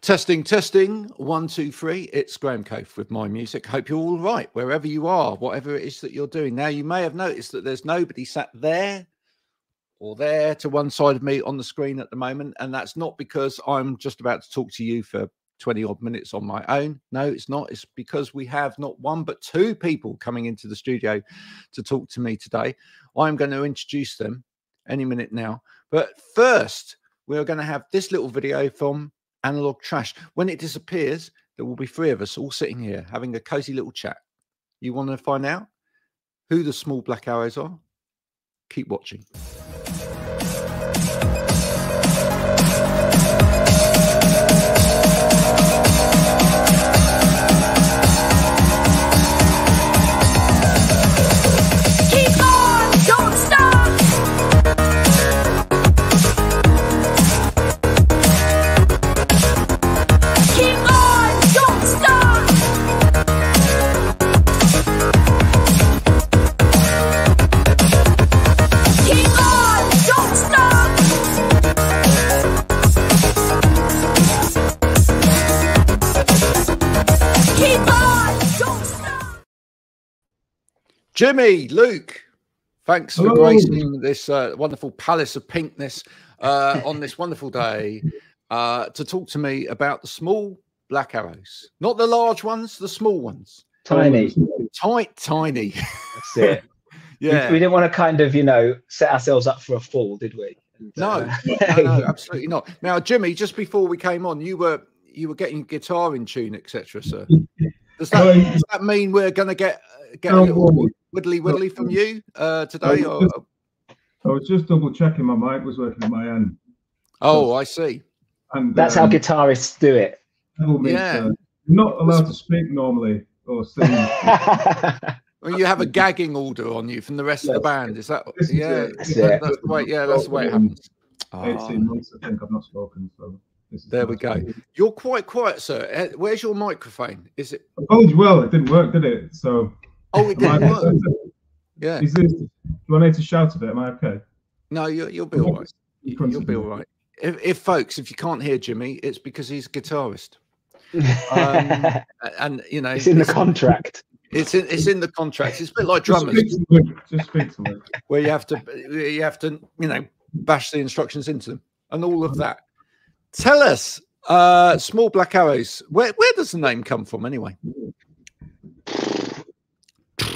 Testing, testing. 1, 2, 3. It's Graham Cove with my music. Hope you're all right, wherever you are, whatever it is that you're doing. Now, you may have noticed that there's nobody sat there or there to one side of me on the screen at the moment. And that's not because I'm just about to talk to you for 20 odd minutes on my own. No, it's not. It's because we have not one, but two people coming into the studio to talk to me today. I'm going to introduce them any minute now. But first, we're going to have this little video from Analog Trash. When it disappears, there will be three of us all sitting here having a cozy little chat. You want to find out who the small black arrows are? Keep watching. Jimmy, Luke, thanks for gracing this wonderful palace of pinkness on this wonderful day to talk to me about the small black arrows. Not the large ones, the small ones. Tiny. Tiny. That's it. Yeah. We didn't want to kind of, set ourselves up for a fall, did we? And, no, absolutely not. Now, Jimmy, just before we came on, you were getting your guitar in tune, etc., sir. Does that mean we're going to get a little widdly from you today? I was just double checking my mic was working at my end. Oh, I see. And that's how guitarists do it. Yeah. Not allowed to speak normally or sing. Well, you have a gagging order on you from the rest of the band. Is that? That's the way. Yeah, that's the way it happens. 18 months, I think I've not spoken. So there we go. You're quite quiet, sir. Where's your microphone? Is it? I told you, well, it didn't work, did it? So. Oh, it didn't work. Yeah. Do I need to shout a bit? Am I okay? No, you'll be all right. You'll be all right. If you can't hear Jimmy, it's because he's a guitarist. And it's in the contract. It's in the contract. It's a bit like drummers. Just speak to me. Where you have to bash the instructions into them and all of that. Tell us, small black arrows. Where does the name come from anyway?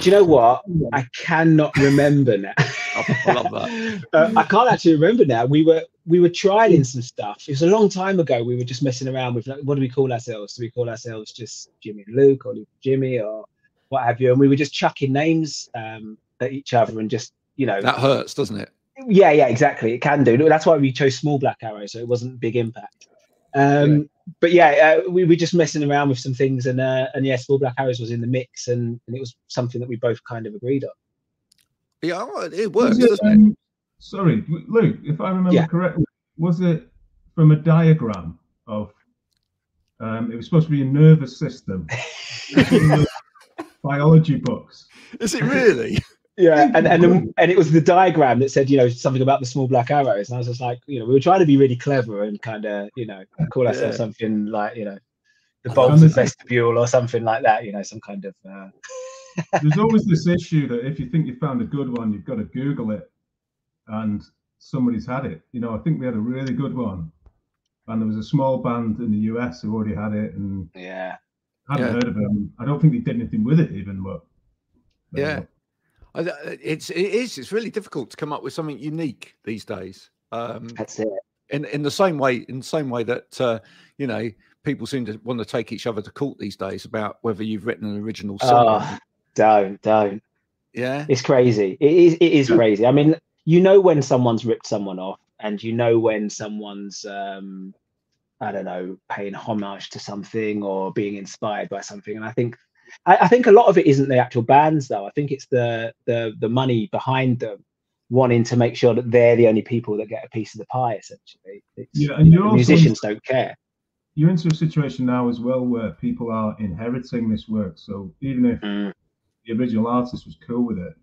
Do you know what? I cannot remember now. I love that. I can't actually remember now. We were trialing some stuff. It was a long time ago. We were just messing around with what do we call ourselves? Do we call ourselves just Jimmy and Luke or Luke and Jimmy or what have you? And we were just chucking names at each other and just that hurts, doesn't it? Yeah, exactly. It can do. That's why we chose small black arrow, so it wasn't big impact. But we were just messing around with some things, and small black arrows was in the mix, and it was something that we both kind of agreed on. Yeah, it works, doesn't it? Sorry, Luke, if I remember correctly, was it from a diagram of? It was supposed to be a nervous system. Biology books. Is it really? Yeah, and it was the diagram that said, something about the small black arrows, and I was just like, we were trying to be really clever and kind of, call ourselves something like, the bulbs of vestibule or something like that, some kind of. There's always this issue that if you think you found a good one, you've got to Google it, and somebody's had it. I think we had a really good one, and there was a small band in the US who already had it, and I hadn't heard of them. I don't think they did anything with it even, but it's really difficult to come up with something unique these days. That's it. In the same way that people seem to want to take each other to court these days about whether you've written an original song. Oh, don't. Yeah, it's crazy. It is crazy. I mean, when someone's ripped someone off, and when someone's I don't know, paying homage to something or being inspired by something. And I think a lot of it isn't the actual bands, though. I think it's the money behind them wanting to make sure that they're the only people that get a piece of the pie, essentially. And the musicians don't care. You're into a situation now as well where people are inheriting this work. So even if the original artist was cool with it,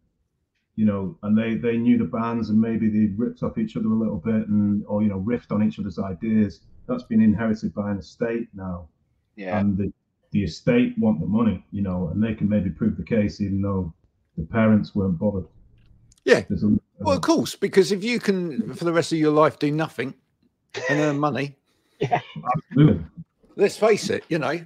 and they knew the bands and maybe they ripped off each other a little bit or riffed on each other's ideas, that's been inherited by an estate now. Yeah. And the estate want the money, you know, and they can maybe prove the case even though the parents weren't bothered. Yeah. Well, of course, because if you can, for the rest of your life, do nothing and earn money, Yeah, absolutely. Let's face it, you know,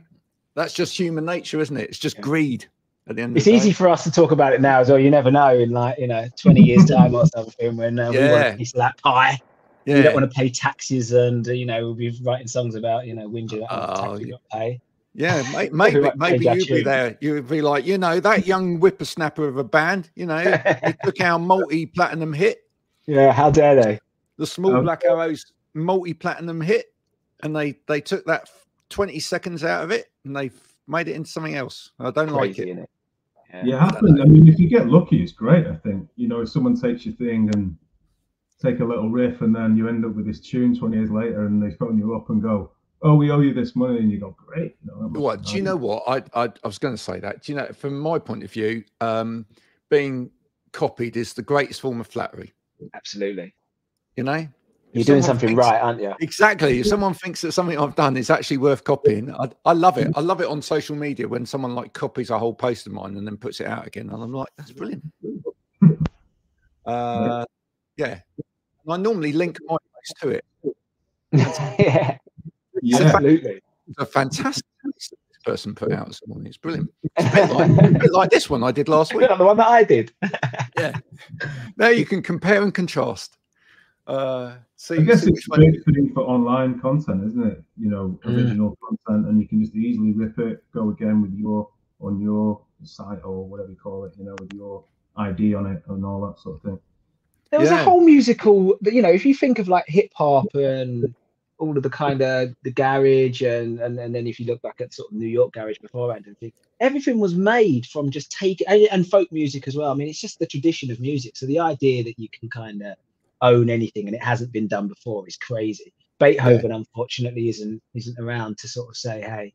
that's just human nature, isn't it? It's just greed at the end of it's the day. easy for us to talk about it now as well. You never know in, like, you know, 20 years time or something when we want a piece of that pie. Yeah. We don't want to pay taxes, and you know, we'll be writing songs about, you know, whinging about how much tax we got to pay. Yeah, maybe you'd be there. You'd be like, you know, that young whippersnapper of a band, you know, he took our multi-platinum hit. Yeah, how dare they? The Small Black Arrows multi-platinum hit, and they took that 20 seconds out of it and they've made it into something else. I don't like it. Isn't it? Yeah, I mean, if you get lucky, it's great. I think, you know, if someone takes your thing and take a little riff, and then you end up with this tune 20 years later, and they phone you up and go, "Oh, we owe you this money," and you go, "Great." You know, what do you know? What I was going to say that. Do you know? From my point of view, being copied is the greatest form of flattery. Absolutely. You know, you're doing something right, aren't you? Exactly. If someone thinks that something I've done is actually worth copying, I love it. I love it on social media when someone like copies a whole post of mine and then puts it out again, and I'm like, that's brilliant. Yeah. I normally link my post to it. Yeah. Absolutely. It's a fantastic person put out this morning. It's brilliant. It's a bit like this one I did last week. The one that I did. Yeah. Now you can compare and contrast. I guess it's a great thing for online content, isn't it? You know, original content, and you can just easily rip it, go again with on your site or whatever you call it, you know, with your ID on it and all that sort of thing. There was a whole musical, you know, if you think of like hip hop and all of the kind of the garage and then if you look back at sort of New York garage beforehand and think, everything was made from just and folk music as well. I mean, it's just the tradition of music. So the idea that you can kind of own anything and it hasn't been done before is crazy. Beethoven, unfortunately, isn't around to sort of say, "Hey,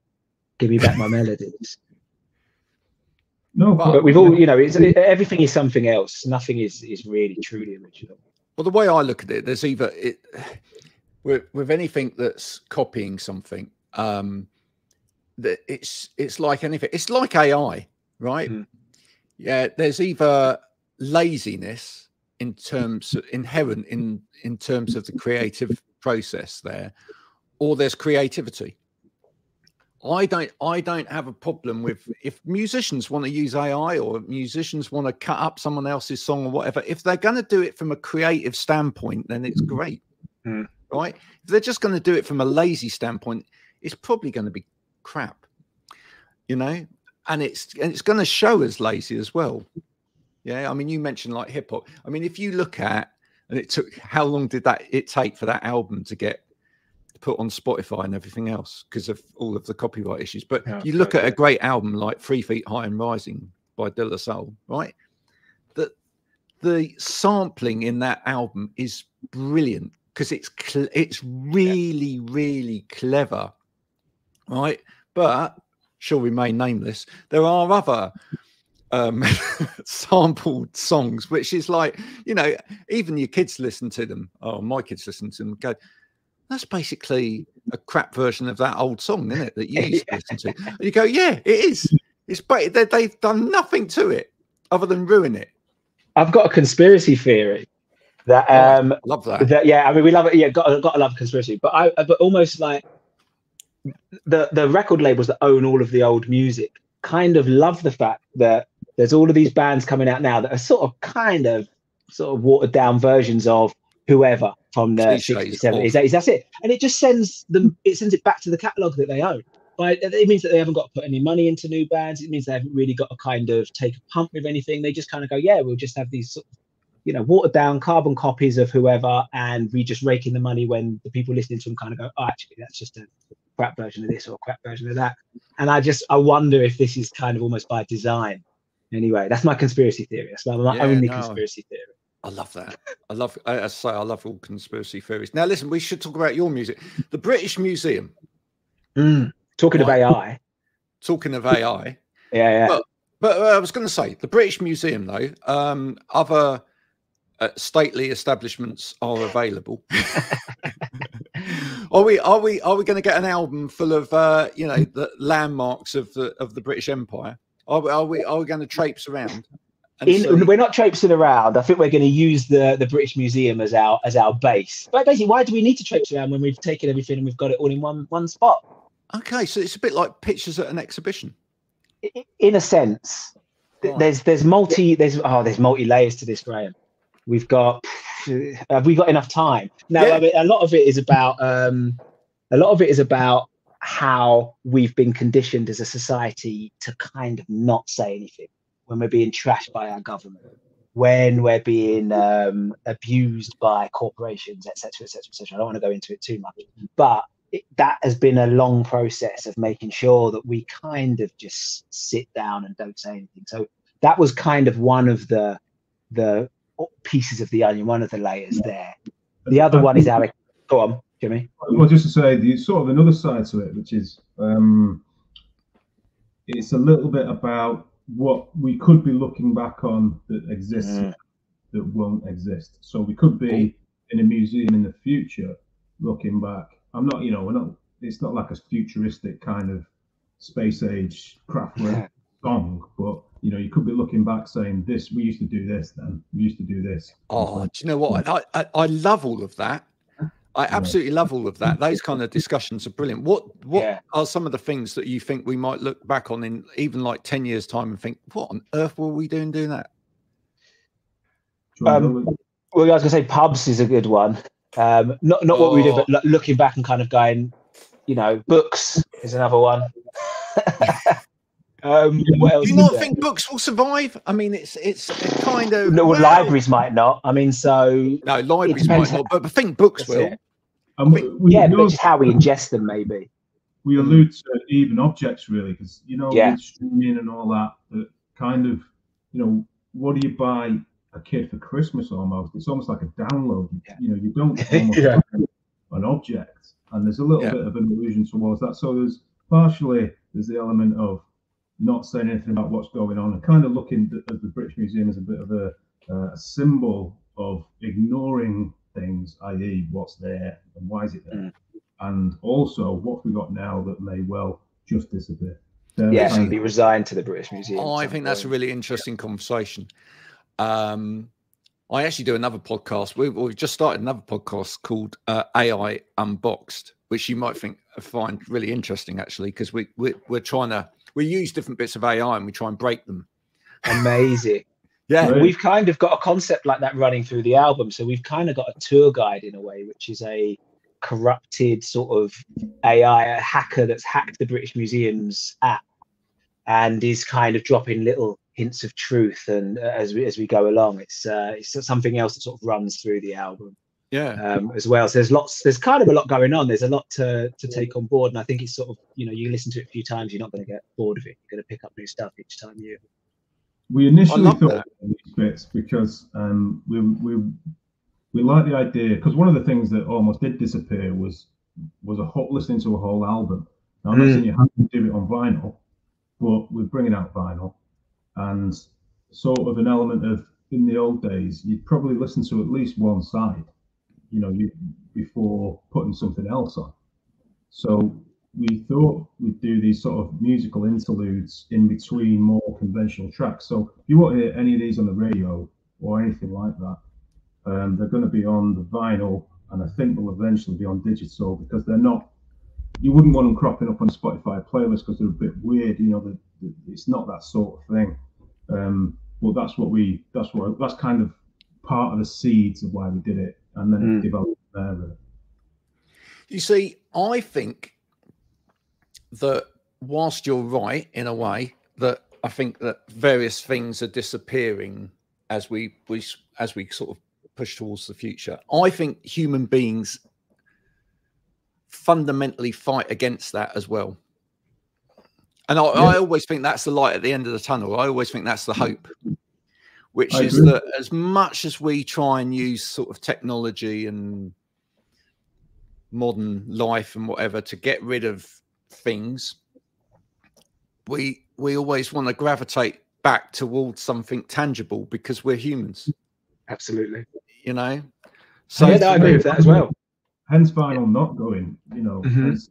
give me back my melodies." No, but we've all, you know, everything is something else. Nothing is really truly original. Well, the way I look at it, there's either with anything that's copying something, that it's like anything. It's like AI, right? Yeah, there's either laziness inherent in terms of the creative process there, or there's creativity. I don't have a problem with if musicians want to use AI or musicians want to cut up someone else's song or whatever. If they're going to do it from a creative standpoint, then it's great, right? If they're just going to do it from a lazy standpoint, it's probably going to be crap, you know. And it's going to show as lazy as well. Yeah, I mean, you mentioned like hip hop. I mean, if you look at, and it took, how long did it take for that album to get put on Spotify and everything else because of all of the copyright issues? But you look at a great album like 3 Feet High and Rising by De La Soul, right? The sampling in that album is brilliant because it's really, really clever, right? But shall remain nameless. There are other sampled songs, which is like, you know, even your kids listen to them. Oh, my kids listen to them and go, that's basically a crap version of that old song, isn't it? That you used to listen to. And you go, yeah, it is. It's they've done nothing to it other than ruin it. I've got a conspiracy theory that love that. Yeah, I mean, we love it. Yeah, got to love conspiracy. But but almost like the record labels that own all of the old music kind of love the fact that there's all of these bands coming out now that are sort of watered down versions of whoever from the 60s, 70s, 80s. That's it. And it just sends it back to the catalogue that they own. But it means that they haven't got to put any money into new bands. It means they haven't really got to kind of take a pump with anything. They just kind of go, yeah, we'll just have these sort of, you know, watered down carbon copies of whoever, and we just rake in the money when the people listening to them kind of go, oh, actually, that's just a crap version of this or a crap version of that. And I wonder if this is kind of almost by design. Anyway, that's my conspiracy theory. That's my only conspiracy theory. I love that. I love all conspiracy theories. Now, listen, we should talk about your music. The British Museum. Talking of AI. Talking of AI. Yeah. But I was going to say, the British Museum, though, other stately establishments are available. Are we going to get an album full of you know, the landmarks of the British Empire? Are we going to traipse around? We're not traipsing around. I think we're going to use the British Museum as our base. But basically, why do we need to traipse around when we've taken everything and we've got it all in one spot? Okay, so it's a bit like pictures at an exhibition. In a sense, Right. there's multi layers to this, Graham. Have we got enough time? No, Yeah. I mean, a lot of it is about how we've been conditioned as a society to kind of not say anything when we're being trashed by our government, when we're being abused by corporations, etc., etc., etc. I don't want to go into it too much, but that has been a long process of making sure that we kind of just sit down and don't say anything. So that was kind of one of the pieces of the onion, one of the layers there. The other one is our. Go on, Jimmy. Well, just to say, the sort of another side to it, which is it's a little bit about what we could be looking back on that exists that won't exist. So we could be in a museum in the future looking back. I'm not, we're not. It's not like a futuristic kind of space age craftwork song, but you could be looking back saying, "This we used to do this, then we used to do this." Oh, do you know what? I love all of that. I absolutely love all of that. Those kind of discussions are brilliant. What are some of the things that you think we might look back on in even like 10 years' time and think, what on earth were we doing that? Well, I was going to say pubs is a good one. Not what we do, but looking back and kind of going, books is another one. What else? Do you not think books will survive? I mean, it's kind of libraries might not. I mean, no, libraries might not, but I think books will. But just how we ingest them, maybe. We allude to even objects, really, because with streaming and all that kind of, what do you buy a kid for Christmas? Almost, it's almost like a download. You don't almost buy an object, and there's a little bit of an illusion towards that. So there's the element of not saying anything about what's going on and kind of looking at the British Museum as a bit of a symbol of ignoring things, i.e. what's there and why is it there, and also what we got now that may well just disappear. And be resigned to the British Museum. I think that's a really interesting conversation. I actually do another podcast. We've just started another podcast called AI Unboxed, which you might find really interesting, actually, because we're trying to use different bits of AI and we try and break them. Amazing. We've kind of got a concept like that running through the album. So we've kind of got a tour guide in a way, which is a corrupted sort of AI, a hacker that's hacked the British Museum's app and is kind of dropping little hints of truth. And as we go along, it's something else that sort of runs through the album. As well. So there's kind of a lot going on. There's a lot to take on board. And I think it's sort of, you listen to it a few times, you're not going to get bored of it. You're going to pick up new stuff each time We initially thought of these bits because we like the idea, because one of the things that almost did disappear was listening to a whole album. Now, I'm not saying you have to do it on vinyl, but we're bringing out vinyl, and sort of an element of, in the old days, you'd probably listen to at least one side, before putting something else on. So we thought we'd do these sort of musical interludes in between more conventional tracks. So if you won't hear any of these on the radio or anything like that, they're going to be on the vinyl, and I think they'll eventually be on digital, because they're not. You wouldn't want them cropping up on a Spotify playlist because they're a bit weird. It's not that sort of thing. Well, that's kind of part of the seeds of why we did it, and then it developed there. You see, I think that whilst you're right in a way, that I think that various things are disappearing as we sort of push towards the future. I think human beings fundamentally fight against that as well. And I always think that's the light at the end of the tunnel. I always think that's the hope, which is that as much as we try and use sort of technology and modern life and whatever to get rid of things, we always want to gravitate back towards something tangible because we're humans. Absolutely. So I agree with that as well. hence vinyl not going, you know.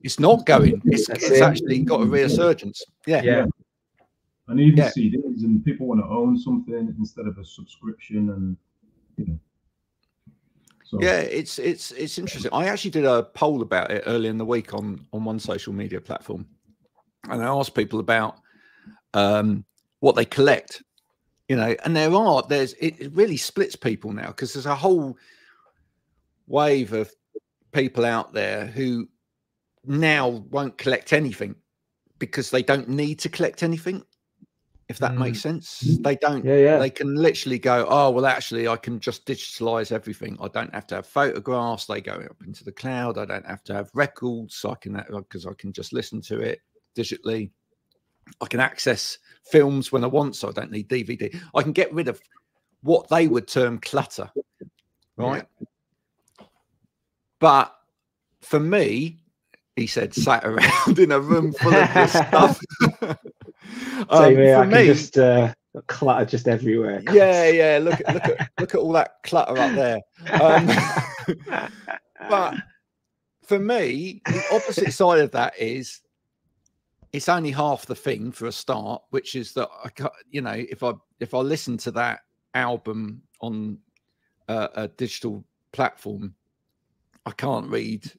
It's not going. It's actually got a resurgence. Yeah. And even CDs, and people want to own something instead of a subscription, and you know. So. Yeah, it's interesting. I actually did a poll about it early in the week on one social media platform, and I asked people about what they collect, you know. And it really splits people now, because there's a whole wave of people out there who now won't collect anything because they don't need to collect anything. If that makes sense. They don't. They can literally go, oh, well, actually, I can just digitalize everything. I don't have to have photographs. They go up into the cloud. I don't have to have records. So because I can just listen to it digitally. I can access films when I want, so I don't need DVD. I can get rid of what they would term clutter, right? But for me, he said, sat around in a room full of this stuff. I can just clutter just everywhere. Yeah. Look at all that clutter up there. But for me, the opposite side of that is it's only half the thing for a start, which is that you know, if I listen to that album on a digital platform, I can't read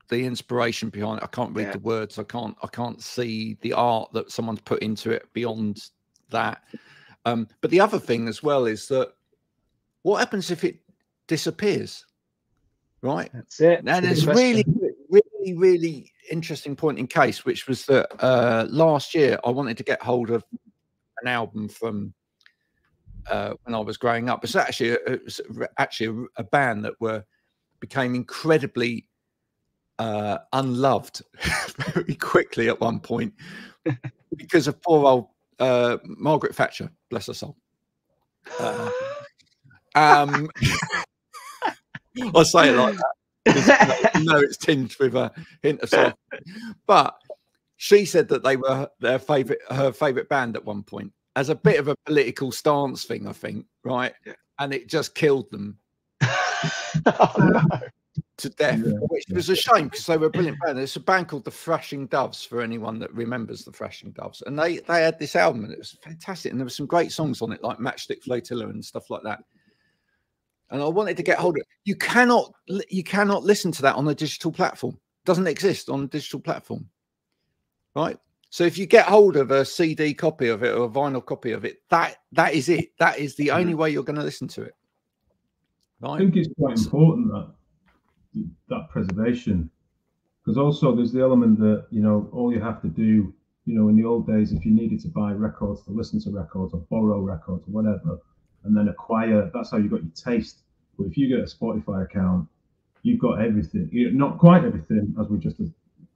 the inspiration behind it. I can't read the words. I can't see the art that someone's put into it beyond that. But the other thing as well is that what happens if it disappears? Right. That's it. And it's really interesting point in case, which was that last year I wanted to get hold of an album from when I was growing up. It was actually a band that became incredibly unloved very quickly at one point because of poor old Margaret Thatcher, bless her soul. I say it like that. You know, it's tinged with a hint of soul. But she said that they were her favorite band at one point, as a bit of a political stance thing, I think, right? And it just killed them. To death, which was a shame because they were a brilliant band. There's a band called the Thrashing Doves, for anyone that remembers the Thrashing Doves, and they had this album and it was fantastic, and there were some great songs on it like Matchstick Flotilla and stuff like that. And I wanted to get hold of it. You cannot listen to that on a digital platform. It doesn't exist on a digital platform, right? So if you get hold of a CD copy of it or a vinyl copy of it, that is it. That is the only way you're going to listen to it. Right? I think it's quite important that preservation, because also there's the element that, you know, all you have to do, you know, in the old days, if you needed to buy records, to listen to records or borrow records or whatever, and then acquire, that's how you got your taste. But if you get a Spotify account, you've got everything. Not quite everything, as we just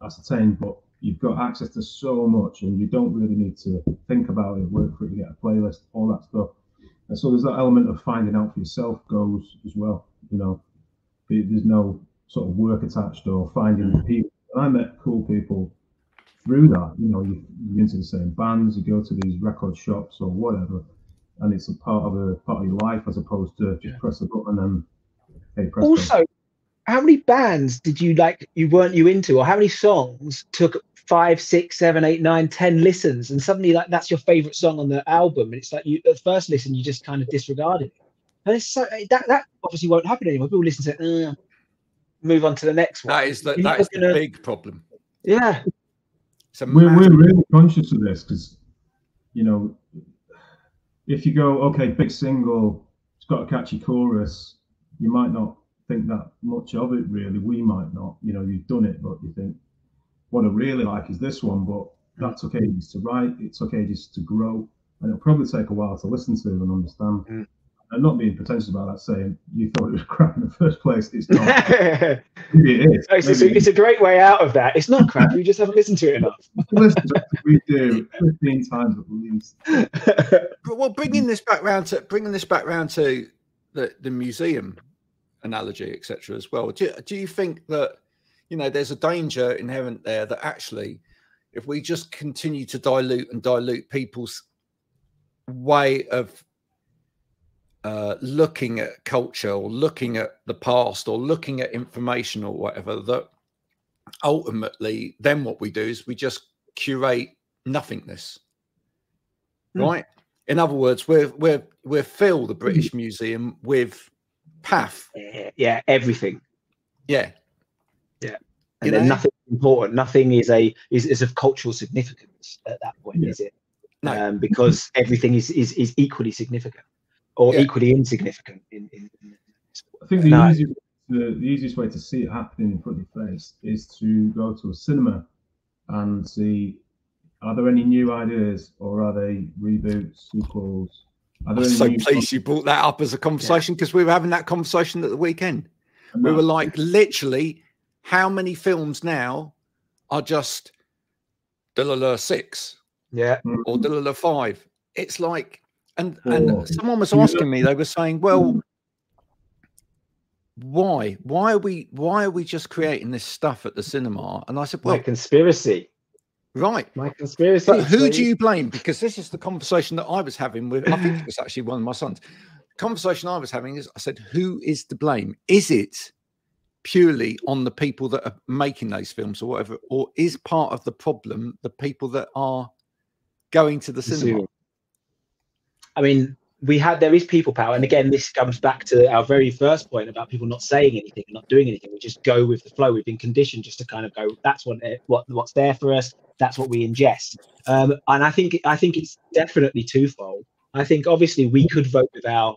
ascertained, but you've got access to so much, and you don't really need to think about it, work for it, you get a playlist, all that stuff. And so there's that element of finding out for yourself goes as well, you know. There's no sort of work attached or finding the people. And I met cool people through that. You know, you're into the same bands, you go to these record shops or whatever, and it's a part of your life as opposed to just press a button and hey, press. Also, how many bands did you like? You weren't into, or how many songs took 5, 6, 7, 8, 9, 10 listens, and suddenly like that's your favorite song on the album, and it's like you at first listen you just kind of disregarded it. And it's so that obviously won't happen anymore. People listen to it, move on to the next one. That is the big problem. Yeah. We're really conscious of this because, you know, if you go, okay, big single, it's got a catchy chorus, you might not think that much of it really. We might not, you know, you've done it, but you think, what I really like is this one, but that took ages to write, it took ages to grow, and it'll probably take a while to listen to and understand. And not being pretentious about that, saying you thought it was crap in the first place. It's not. Maybe it is. It's a great way out of that. It's not crap. You just haven't listened to it enough. We do 15 times at least. Well, bringing this back round to the museum analogy, etc. as well. Do you think that, you know, there's a danger inherent there that actually, if we just continue to dilute people's way of looking at culture or looking at the past or looking at information or whatever, that ultimately then what we do is we just curate nothingness, right? In other words, we're fill the British Museum with paff. Yeah, everything. Yeah. And then nothing important, nothing is of cultural significance at that point, is it? No. Because everything is equally significant or equally insignificant. I think the easiest way to see it happening in front of your face is to go to a cinema and see, are there any new ideas, or are they reboots, sequels? I'm so pleased you brought that up as a conversation, because we were having that conversation at the weekend. We were like, literally, how many films now are just .6 or .5? It's like, and someone was asking me, they were saying, well, why are we just creating this stuff at the cinema? And I said, well, my conspiracy. Right. My conspiracy. But who do you blame? Because this is the conversation that I was having with, I think it was actually one of my sons. The conversation I was having is, I said, who is to blame? Is it purely on the people that are making those films or whatever, or is part of the problem the people that are going to the cinema? I mean, there is people power, and again, this comes back to our very first point about people not saying anything and not doing anything. We just go with the flow. We've been conditioned just to kind of go, that's what's there for us, that's what we ingest. And I think it's definitely twofold. I think obviously we could vote with our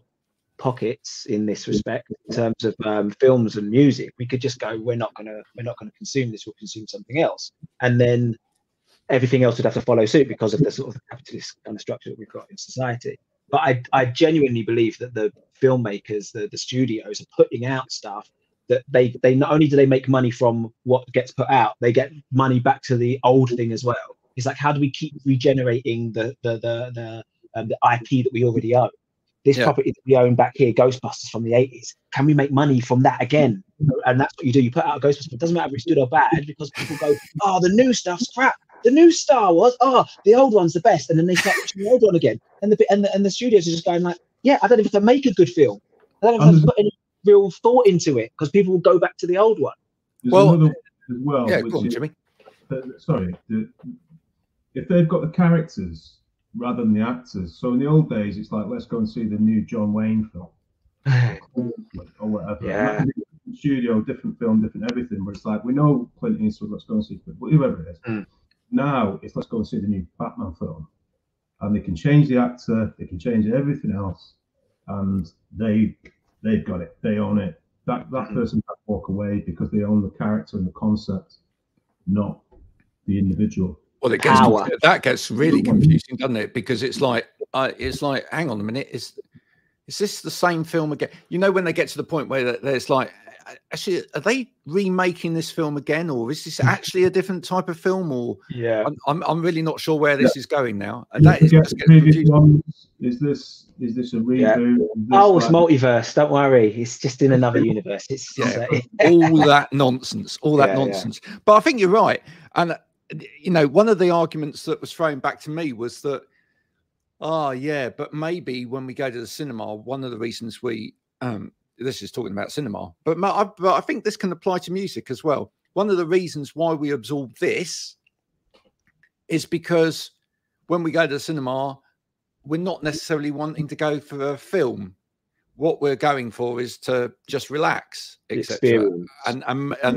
pockets in this respect in terms of films and music. We could just go, we're not gonna consume this, we'll consume something else, and then everything else would have to follow suit because of the sort of capitalist kind of structure that we've got in society. But I genuinely believe that the filmmakers, the studios, are putting out stuff that they not only do they make money from what gets put out, they get money back to the old thing as well. It's like, how do we keep regenerating the IP that we already own? This property that we own back here, Ghostbusters from the 80s, can we make money from that again? And that's what you do. You put out a Ghostbusters. It doesn't matter if it's good or bad, because people go, oh, the new stuff's crap. The new Star Wars, the old one's the best. And then they start watching the old one again. And the studios are just going like, yeah, I don't know if I can make a good film. I don't know if I can put any real thought into it, because people will go back to the old one. Well, as well, yeah, go on, Jimmy. Sorry. If they've got the characters rather than the actors. So in the old days, it's like, let's go and see the new John Wayne film or whatever. Yeah. Studio, different film, different everything. But it's like, we know Clint Eastwood, let's go and see whoever it is. Now it's, let's go and see the new Batman film. And they can change the actor, they can change everything else, and they've got it. They own it. That person can walk away because they own the character and the concept, not the individual. Well, that gets really confusing, doesn't it? Because it's like, hang on a minute, is this the same film again? You know, when they get to the point where there's like, actually, are they remaking this film again, or is this actually a different type of film? Or I'm really not sure where this is going now. And that is just confusing. Is this a reboot? It's multiverse. Don't worry, it's just in another universe. It's all that nonsense. But I think you're right. And you know, one of the arguments that was thrown back to me was that, but maybe when we go to the cinema, one of the reasons we this is talking about cinema, but I think this can apply to music as well. One of the reasons why we absorb this is because when we go to the cinema, we're not necessarily wanting to go for a film. What we're going for is to just relax, etc. And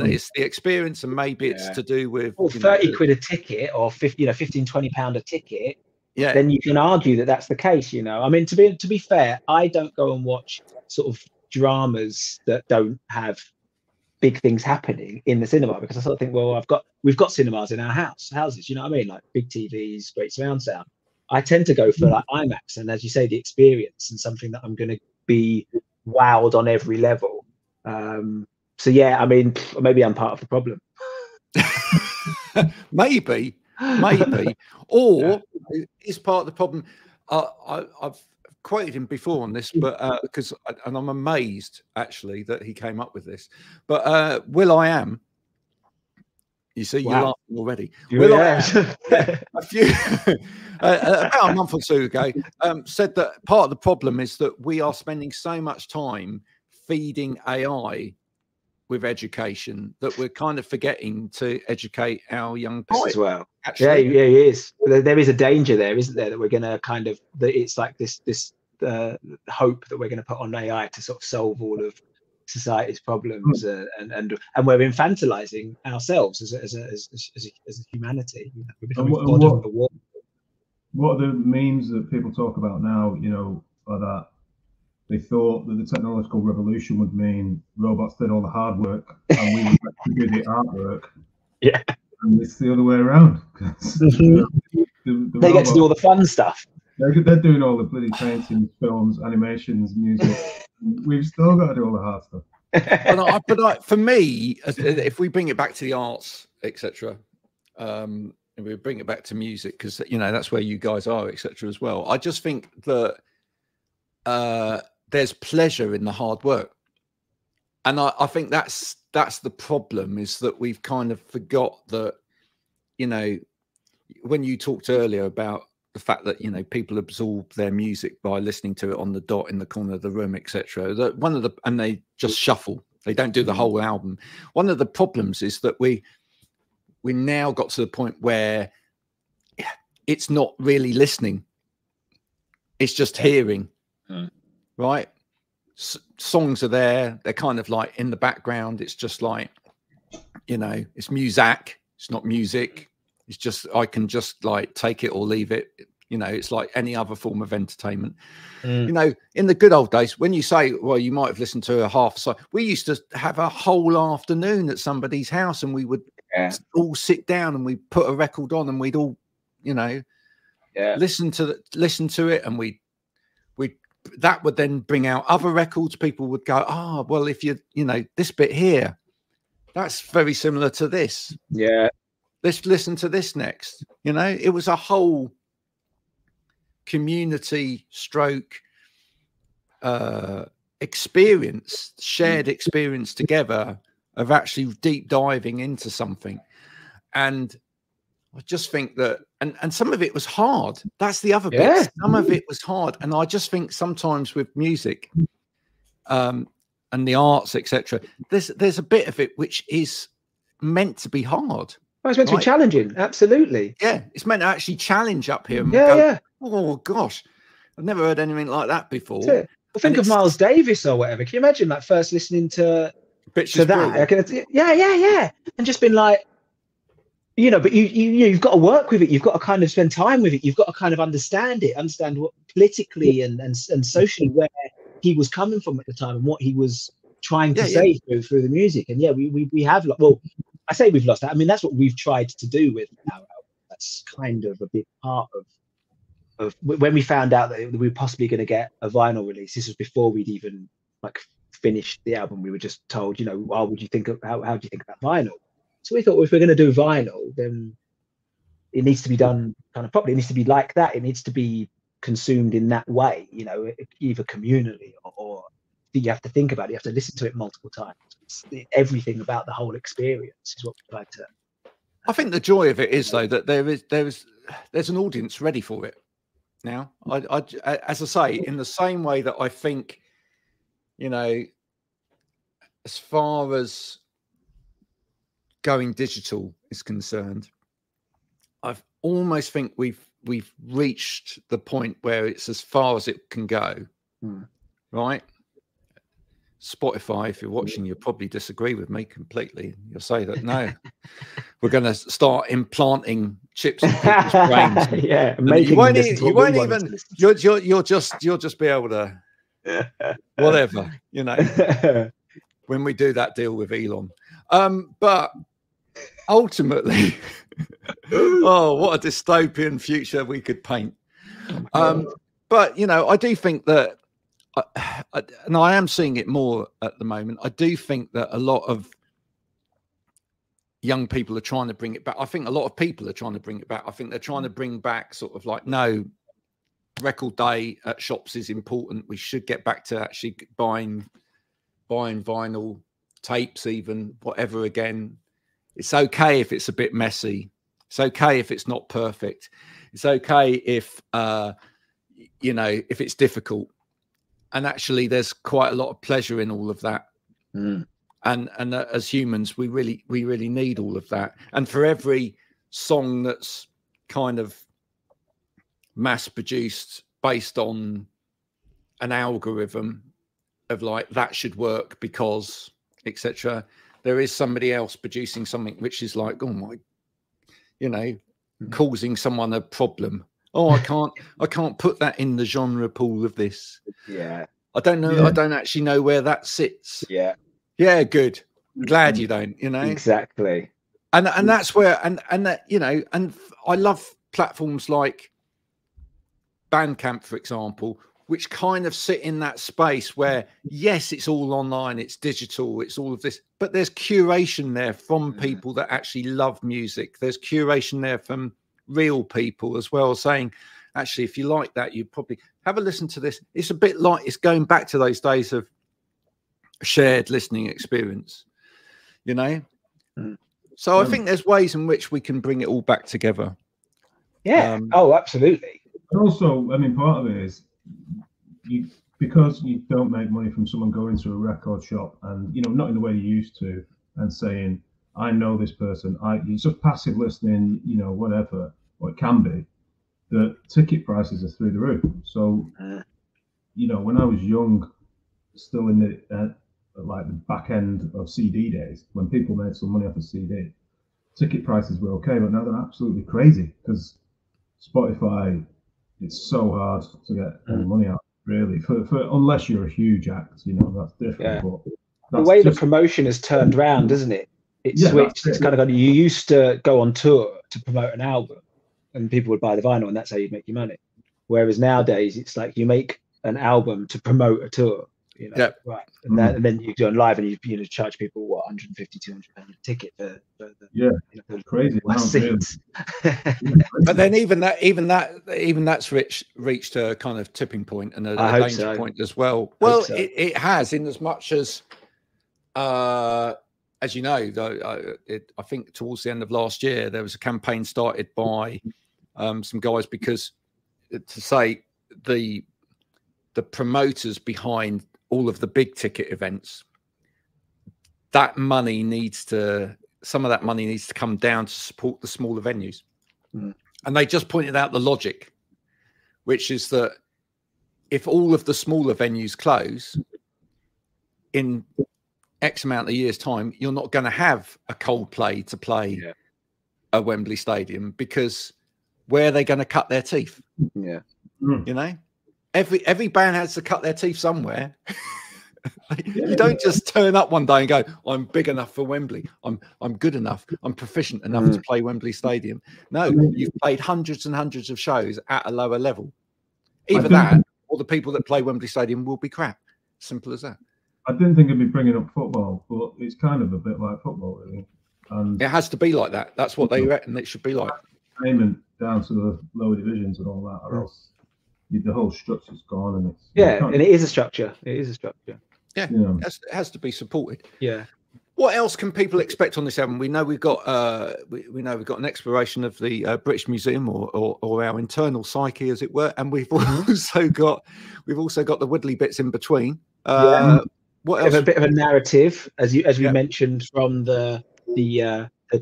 it's the experience, and maybe it's to do with 30 quid a ticket, or 15-20 pound a ticket. Yeah. Then you can argue that that's the case. You know, I mean, to be fair, I don't go and watch sort of dramas that don't have big things happening in the cinema, because I sort of think, well, we've got cinemas in our houses. You know what I mean? Like big TVs, great surround sound. I tend to go for like IMAX, and as you say, the experience, and something that I'm going to be wowed on every level. So yeah, I mean, maybe I'm part of the problem. maybe, or is part of the problem. I've quoted him before on this, but and I'm amazed actually that he came up with this. But Will.i.am You see, you're Wow. laughing already. Yeah. A few about a month or two ago, said that part of the problem is that we are spending so much time feeding AI with education that we're kind of forgetting to educate our young people as well. Actually, yeah, it is. There is a danger there, isn't there, that we're going to kind of, that it's like this hope that we're going to put on AI to sort of solve all of society's problems, and we're infantilizing ourselves as a humanity. You know, we're becoming fodder for the war. What are the memes that people talk about now, you know, are that they thought that the technological revolution would mean robots did all the hard work and we would actually do the artwork. Yeah. And it's the other way around. They get to do all the fun stuff. They're doing all the bloody paintings, films, animations, music. We've still got to do all the hard stuff. But for me, if we bring it back to the arts, etc., and we bring it back to music, because you know that's where you guys are, etc., as well. I just think that there's pleasure in the hard work, and I think that's the problem, is that we've kind of forgot that, you know, when you talked earlier about the fact that, you know, people absorb their music by listening to it on the dot in the corner of the room, etc. That and they just shuffle. They don't do the whole album. One of the problems is that we now got to the point where it's not really listening. It's just hearing, right? Songs are there. They're kind of like in the background. It's just like, you know, it's music. It's not music. It's just, I can just like take it or leave it. You know, it's like any other form of entertainment. You know, in the good old days, when you say, well, you might have listened to a half song, we used to have a whole afternoon at somebody's house, and we would all sit down and we put a record on, and we'd all, you know, listen to it, and that would then bring out other records. People would go, well, if you know, this bit here, that's very similar to this. Yeah. Let's listen to this next. You know, it was a whole community stroke experience, shared experience together of actually deep diving into something. And I just think that, and some of it was hard. That's the other bit. Some of it was hard. And I just think sometimes with music and the arts, etc., there's a bit of it which is meant to be hard. Oh, it's meant to be challenging. Absolutely. Yeah, it's meant to actually challenge up here. And go, oh gosh, I've never heard anything like that before. Well, think of Miles Davis or whatever. Can you imagine like first listening to that? And just been like, you know, but you've got to work with it. You've got to kind of spend time with it. You've got to kind of understand what politically and socially where he was coming from at the time and what he was trying to say through the music. And we have, well, I say we've lost that. I mean, that's what we've tried to do with our album. That's kind of a big part of when we found out that we were possibly going to get a vinyl release. This was before we'd even like finished the album. We were just told, you know, how do you think about vinyl? So we thought, well, if we're going to do vinyl, then it needs to be done kind of properly. It needs to be like that. It needs to be consumed in that way, you know, either communally or you have to think about it. You have to listen to it multiple times. Everything about the whole experience is what we tried to. I think the joy of it is though that there's an audience ready for it now. I as I say, in the same way that I think, you know, as far as going digital is concerned, I almost think we've reached the point where it's as far as it can go, right? Spotify, if you're watching, you'll probably disagree with me completely. You'll say that no, we're going to start implanting chips in people's brains. You won't even. You'll just be able to whatever, you know. When we do that deal with Elon, but ultimately, oh, what a dystopian future we could paint. But you know, I do think that. And I am seeing it more at the moment. I do think that a lot of young people are trying to bring it back. I think a lot of people are trying to bring it back. I think they're trying to bring back sort of like, no, record day at shops is important. We should get back to actually buying vinyl tapes, even whatever again. It's okay if it's a bit messy. It's okay if it's not perfect. It's okay if if it's difficult. And actually, there's quite a lot of pleasure in all of that. And as humans, we really need all of that. And for every song that's kind of mass produced based on an algorithm of like that should work because etc., there is somebody else producing something which is like, oh my, causing someone a problem. Oh, I can't put that in the genre pool of this. Yeah, I don't know. Yeah. I don't actually know where that sits. Yeah, good. Glad you don't. Exactly. And that's where and that and I love platforms like Bandcamp, for example, which kind of sit in that space where, yes, it's all online, it's digital, it's all of this, but there's curation there from people that actually love music. There's curation there from real people as well, saying, actually, if you like that, you probably have a listen to this. It's a bit like, it's going back to those days of shared listening experience, So I think there's ways in which we can bring it all back together. Yeah. Absolutely. And also, I mean, part of it is because you don't make money from someone going to a record shop and, not in the way you used to, and saying, I know this person, it's just passive listening, whatever, or it can be, the ticket prices are through the roof. So, when I was young, still in the, like the back end of CD days, when people made some money off a CD, ticket prices were okay, but now they're absolutely crazy because Spotify, it's so hard to get any money out, really, for unless you're a huge act, that's different. Yeah. But the way the promotion has turned around, isn't it? It's switched. It's kind of you used to go on tour to promote an album and people would buy the vinyl and that's how you make your money. Whereas nowadays it's like you make an album to promote a tour, right? And, then you go on live and you charge people what, 150, 200 pounds a ticket for the crazy seats. But then even that's reached a kind of tipping point and a danger point as well. Well, it has, in as much as you know, though, I think towards the end of last year there was a campaign started by some guys because to say the promoters behind all of the big ticket events, that money needs to come down to support the smaller venues. And they just pointed out the logic, which is that if all of the smaller venues close in X amount of years' time, you're not going to have a Coldplay to play at Wembley Stadium, because where are they going to cut their teeth? Yeah. Every band has to cut their teeth somewhere. You don't just turn up one day and go, I'm big enough for Wembley. I'm good enough. I'm proficient enough to play Wembley Stadium. No, you've played hundreds and hundreds of shows at a lower level. Either that or the people that play Wembley Stadium will be crap. Simple as that. I didn't think it'd be bringing up football, but it's kind of a bit like football, really. And it has to be like that. That's what they reckon it should be like. Payment down to the lower divisions and all that, or else the whole structure's gone. And it's and it is a structure. It is a structure. Yeah. It has to be supported. Yeah. What else can people expect on this album? We know we've got we know we've got an exploration of the British Museum or our internal psyche, as it were, and we've also got the Woodley bits in between. What else? A bit of a narrative, as we mentioned, from the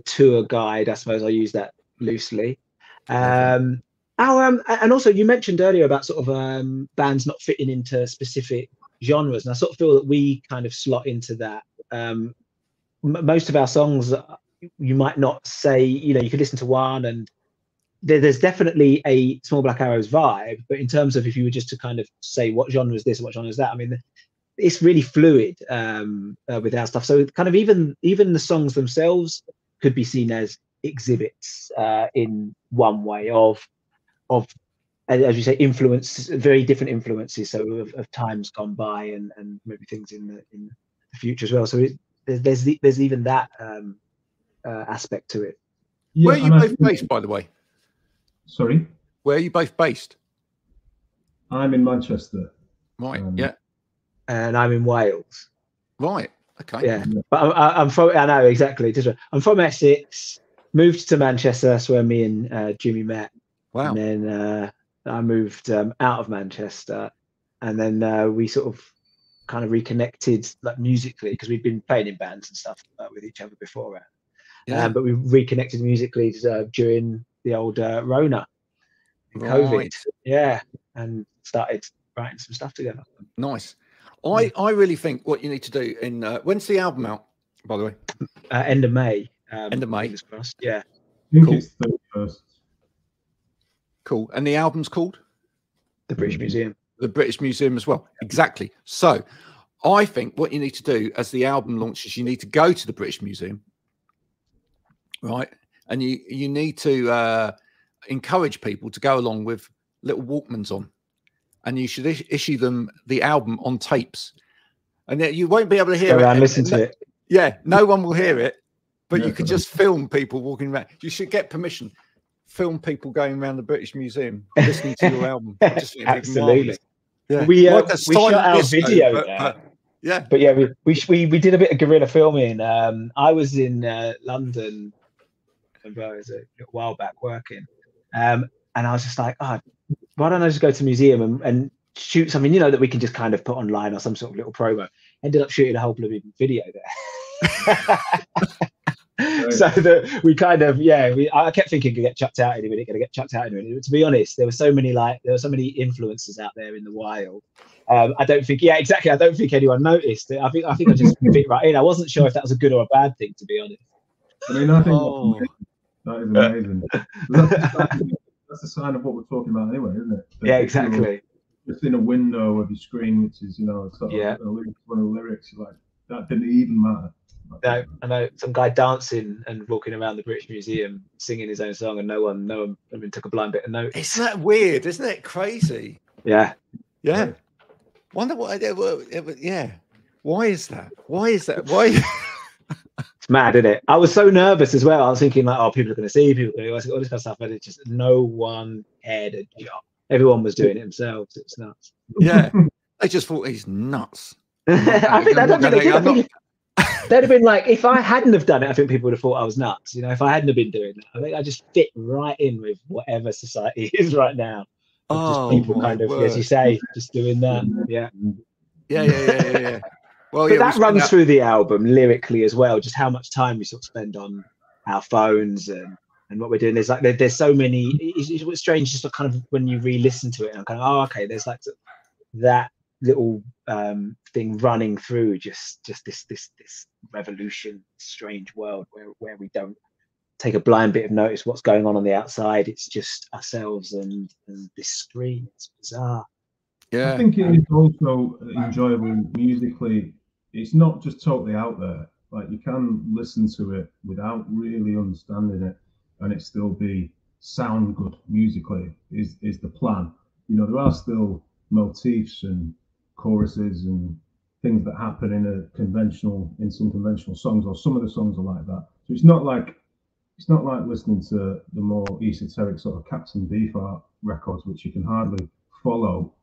tour guide. I suppose I use that loosely. And also you mentioned earlier about sort of bands not fitting into specific genres, and I sort of feel that we kind of slot into that. Most of our songs, you might not say, you could listen to one and there's definitely a Small Black Arrows vibe, but in terms of if you were just to kind of say what genre is this and what genre is that, I mean, it's really fluid with our stuff. So kind of even the songs themselves could be seen as exhibits in one way of as you say, very different influences, so of times gone by and maybe things in the future as well. So there's even that aspect to it. Where are you both based, by the way? Sorry? Where are you both based? I'm in Manchester. Right, And I'm in Wales. Right, Okay. Yeah, but I'm from. I know exactly. I'm from Essex. Moved to Manchester. That's where me and Jimmy met. Wow. And then I moved out of Manchester, and then we sort of kind of reconnected like musically because we'd been playing in bands and stuff with each other before. Yeah. But we reconnected musically during the old Rona, COVID. Yeah, and started writing some stuff together. Nice. I really think what you need to do in when's the album out, by the way? End of May. End of May. Fingers crossed. Yeah. I think it's 31st. Cool. And the album's called The British Museum. The British Museum as well. Exactly. So I think what you need to do as the album launches, you need to go to the British Museum, right? And you need to encourage people to go along with little Walkmans on, and you should issue them the album on tapes, and you won't be able to hear it. And listen to it. Yeah, no one will hear it, but you could just film people walking around. You should get permission. Film people going around the British Museum listening to your album. Absolutely. Yeah. We Like we shot our video there. But yeah, we did a bit of guerrilla filming. I was in London a while back working, and I was just like, why don't I just go to the museum and shoot something, that we can just kind of put online or some sort of little promo. Ended up shooting a whole bloody video there. So that we kind of, I kept thinking gonna get chucked out in a minute. To be honest, there were so many influencers out there in the wild. I don't think anyone noticed it. I think I just fit right in. I wasn't sure if that was a good or a bad thing, to be honest. I mean, I think that is amazing. That's a sign of what we're talking about anyway, isn't it? Yeah, exactly. Just in a window of your screen, which is, sort of one of the lyrics, you're like, that didn't even matter. No, I know some guy dancing and walking around the British Museum singing his own song, and no one took a blind bit of note. Isn't that weird? Isn't it crazy? Yeah. Wonder what yeah. Why is that? Why? It's mad, isn't it? I was so nervous as well. I was thinking like, people are going to see, people are going to all this kind of stuff, but it's just no one cared a job. Everyone was doing it themselves. It's nuts. Yeah, they just thought he's nuts. I think they'd have been like, if I hadn't have done it, I think people would have thought I was nuts. If I hadn't have been doing that, I think I just fit right in with whatever society is right now. Just people kind of, as you say, just doing that. Yeah. Well, but that runs through the album lyrically as well. Just how much time we sort of spend on our phones and what we're doing. There's so many. It's strange just to kind of when you re-listen to it and kind of okay, there's like that little thing running through just this revolution, strange world where we don't take a blind bit of notice what's going on the outside. It's just ourselves and this screen. It's bizarre. Yeah, I think it is also enjoyable musically. It's not just totally out there. Like you can listen to it without really understanding it, and it still sound good musically. Is the plan? There are still motifs and choruses and things that happen in some conventional songs, or some of the songs are like that. So it's not like listening to the more esoteric sort of Captain Beefheart records, which you can hardly follow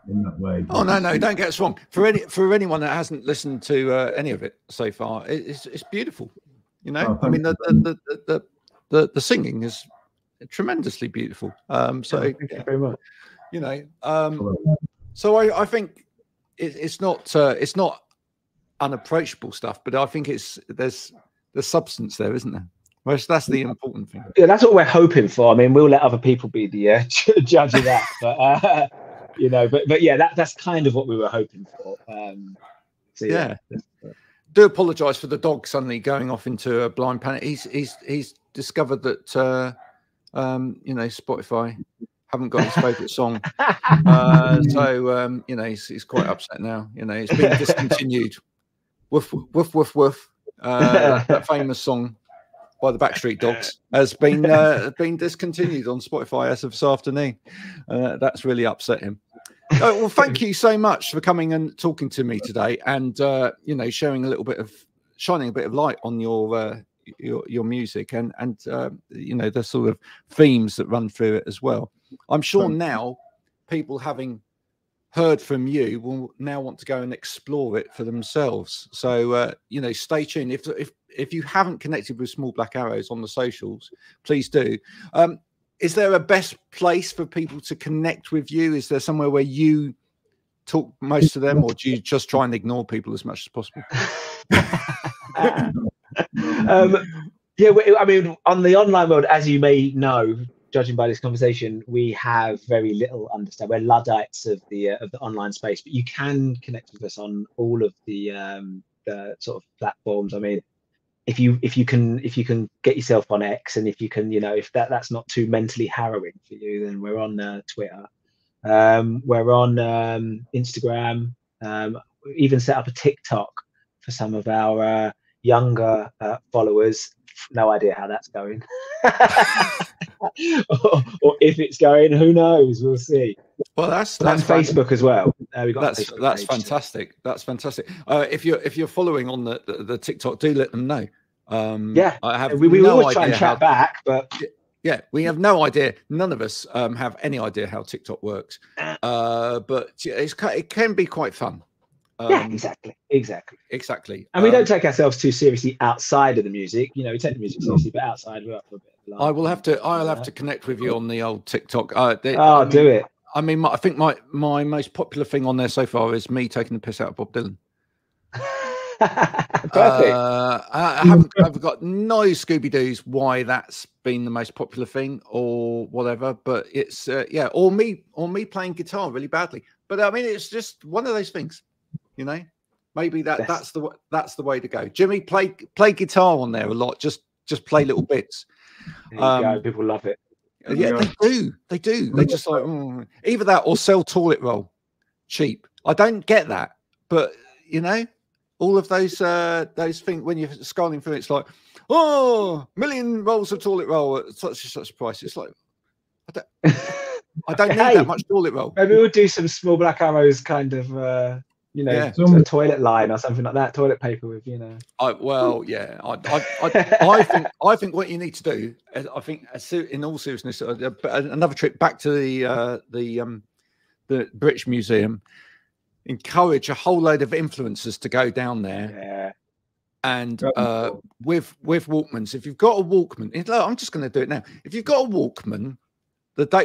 in that way. Oh no, don't get us wrong. For anyone that hasn't listened to any of it so far, it's beautiful. I mean the singing is tremendously beautiful. So thank you very much. So I think it's not unapproachable stuff, but I think there's substance there, isn't there? Well, that's the important thing. Yeah, that's what we're hoping for. I mean, we'll let other people be the judge of that, but but yeah, that's kind of what we were hoping for. So yeah. Do apologise for the dog suddenly going off into a blind panic. He's discovered that Spotify haven't got his favourite song, so he's quite upset now. It's been discontinued. Woof woof woof woof. That famous song by the Backstreet Dogs has been discontinued on Spotify as of this afternoon. That's really upset him. Well, thank you so much for coming and talking to me today, and sharing shining a bit of light on your music and the sort of themes that run through it as well. I'm sure now people having heard from you will now want to go and explore it for themselves. So you know, stay tuned. If you haven't connected with Small Black Arrows on the socials, please do. Is there a best place for people to connect with you? Is there somewhere where you talk most to them, or do you just try and ignore people as much as possible? Yeah, I mean, on the online world, as you may know, judging by this conversation, we have very little understanding. We're Luddites of the online space, but you can connect with us on all of the sort of platforms. I mean, if you can get yourself on X, and if you can, you know, if that's not too mentally harrowing for you, then we're on Twitter. We're on Instagram. Even set up a TikTok for some of our younger followers. No idea how that's going. or if it's going, who knows? We'll see. Well, that's Facebook as well. We got that's fantastic. That's fantastic. If you're following on the TikTok, do let them know. Yeah, I have we no always try and chat back, but yeah, we have no idea. None of us have any idea how TikTok works. But it can be quite fun. Yeah, exactly. And we don't take ourselves too seriously outside of the music. You know, we take the music seriously, but outside we're up for a bit of I'll have to connect with you on the old TikTok. Do it. I mean, I think my most popular thing on there so far is me taking the piss out of Bob Dylan. Perfect. I've got no Scooby-Doo's why that's been the most popular thing or whatever, but it's or me playing guitar really badly. But I mean, it's just one of those things, you know. Maybe that's the way to go. Jimmy, play guitar on there a lot. Just play little bits. There you go. People love it. Yeah, they do. They just like either that or sell toilet roll cheap. I don't get that, but you know, all of those things when you're scrolling through, it's like, oh, 1,000,000 rolls of toilet roll at such and such price. It's like, I don't need that much toilet roll. Maybe we'll do some Small Black Arrows kind of you know, a toilet line or something like that, toilet paper with, you know. I think what you need to do, I think, in all seriousness, another trip back to the British Museum, encourage a whole load of influencers to go down there, and with Walkmans. If you've got a Walkman, look, I'm just going to do it now. If you've got a Walkman,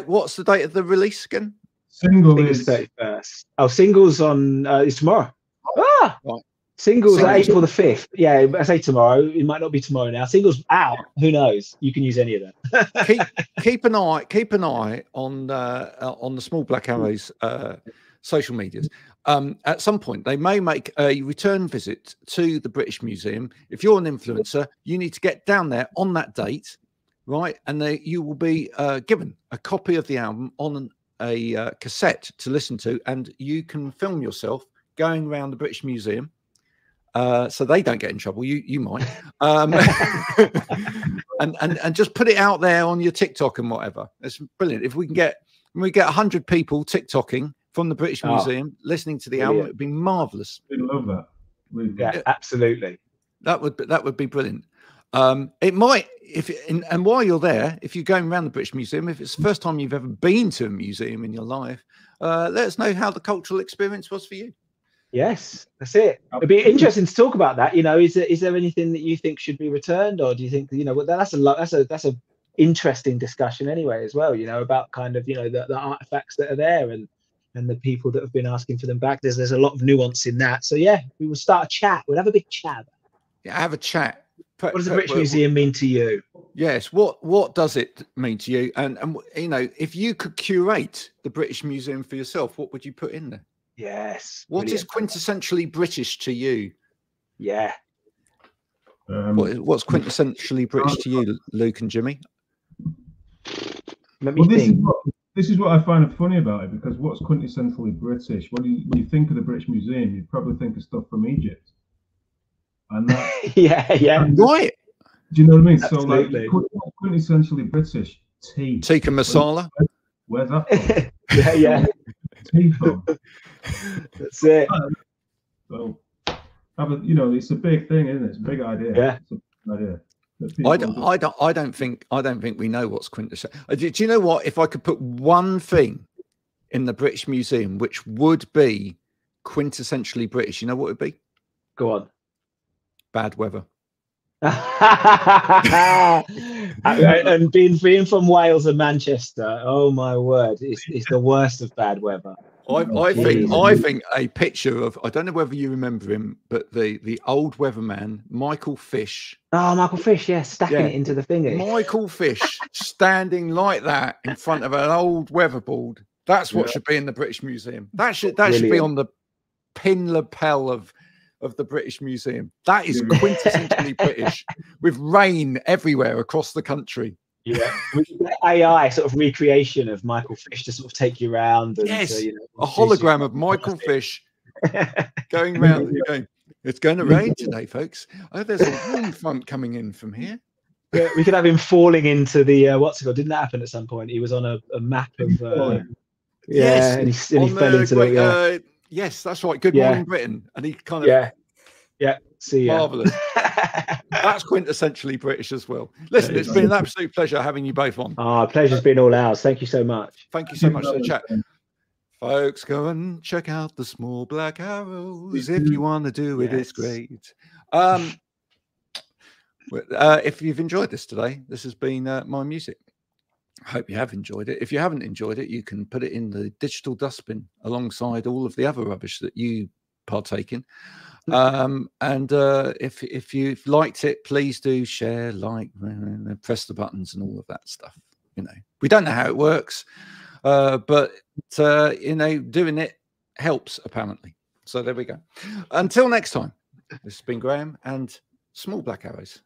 what's the date of the release again? Single is 31st. Oh, singles on is tomorrow. Right. Singles are April the 5th. Yeah, I say tomorrow. It might not be tomorrow now. Singles out. Who knows? You can use any of them. keep an eye on the Small Black Arrows social medias. At some point, they may make a return visit to the British Museum. If you're an influencer, you need to get down there on that date, right? And you will be given a copy of the album on a cassette to listen to, and you can film yourself going around the British Museum, so they don't get in trouble. You might, and just put it out there on your TikTok and whatever. It's brilliant. If we get 100 people TikToking from the British Museum listening to the album, it'd be marvelous. We love that. Yeah, absolutely. That would be brilliant. It might, and while you're there, if you're going around the British Museum, if it's the first time you've ever been to a museum in your life, let us know how the cultural experience was for you. Yes, that's it. It'd be interesting to talk about that. You know, is there anything that you think should be returned, or do you think, you know, that's a interesting discussion anyway as well. You know, about kind of, you know, the artifacts that are there and the people that have been asking for them back. There's a lot of nuance in that. So yeah, we will start a chat. We'll have a big chat. Yeah, have a chat. What does the British Museum mean to you? Yes, what does it mean to you? And you know, if you could curate the British Museum for yourself, what would you put in there? Yes. What is quintessentially British to you? Yeah. What's quintessentially British to you, Luke and Jimmy? Let me think. This is what I find funny about it, because what's quintessentially British? When you think of the British Museum, you probably think of stuff from Egypt. And that, yeah, right. Do you know what I mean? Absolutely. So, like, quintessentially British tea. Tikka masala. Where's that from? yeah. Tea from. That's it. So, you know, it's a big thing, isn't it? It's a big idea. Yeah. It's a big idea. I don't think we know what's quintessential. Do you know what? If I could put one thing in the British Museum, which would be quintessentially British, you know what it would be? Go on. Bad weather. And being from Wales and Manchester, oh my word, it's the worst of bad weather. I think a picture of, I don't know whether you remember him, but the old weatherman Michael Fish. Oh, Michael Fish, yeah, stacking it into the thingy. Michael Fish standing like that in front of an old weatherboard. That's what should be in the British Museum. That should be on the pin lapel of the British Museum. That is quintessentially British, with rain everywhere across the country. Yeah, AI sort of recreation of Michael Fish to sort of take you around. And, yes, a hologram of Michael Fish going around and going, it's going to rain today, folks. Oh, there's a warm front coming in from here. Yeah, we could have him falling into the what's it called? Didn't that happen at some point? He was on a map of yes, and he fell into the yes, that's right. Good Morning Britain, and he kind of see marvelous. That's quintessentially British as well. Listen, it's been an absolute pleasure having you both on. Pleasure's been all ours. Thank you so much. Thank you so much for the chat. Folks, go and check out the Small Black Arrows if you want to do it. It's great. If you've enjoyed this today, this has been my music. I hope you have enjoyed it. If you haven't enjoyed it, you can put it in the digital dustbin alongside all of the other rubbish that you partake in. If you've liked it, please do share, like, press the buttons and all of that stuff. We don't know how it works, but doing it helps apparently. So there we go. Until next time, this has been Graham and Small Black Arrows.